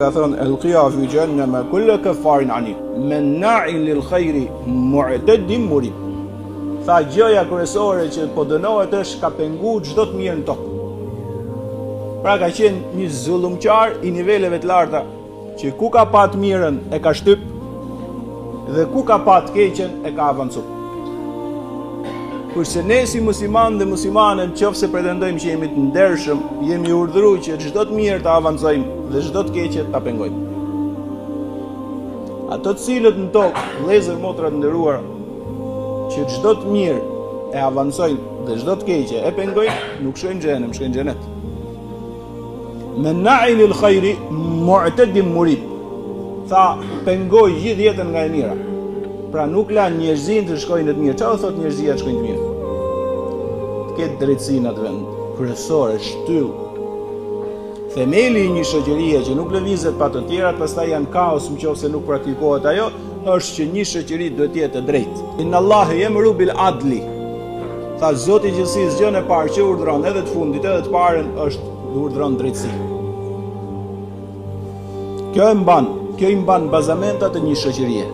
Ka thënë elqia fi jahannama kulla kafarin anid manna'in lil khairi mu'tadin murib. Tha gjëja kryesore që po dënohet është ka pengu çdo të mirë në tokë. Pra ka qenë një zullumqar i niveleve të larta, që ku ka pat mirën e ka shtyp dhe ku ka pat keqen e ka avancu. Kurse ne si musliman dhe muslimane, nëse pretendojmë që jemi të ndershëm, jemi urdhëruar që çdo të mirë ta avancojmë dhe çdo të keqet ta pengojmë. Ato të cilët në tokë, vëllezër motra të nderuara, që çdo të mirë e avancojnë dhe çdo të keqe e pengojnë, nuk shkojnë në xhenem, shkojnë në xhenet. Manna'in lil khairi mu'tadin murib. Tha pengoj gjithë jetën nga e mira. Pra nuk la njerëzin të shkojnë në të mirë. Çfarë thot njerëzia të shkojnë të mirë? Të ketë drejtësi në atë vend, kryesore, shtyll. Themeli i një shoqërie që nuk lëvizet pa të tjerat, pastaj janë kaos nëse nuk praktikohet ajo, është që një shoqëri duhet të jetë e drejtë. Inna Allahu yamru bil adli. Tha Zoti i gjithësisë, gjën e parë që urdhëron edhe të fundit edhe të parën është urdhëron drejtësi. Kjo i mban bazamentat e një shoqërie.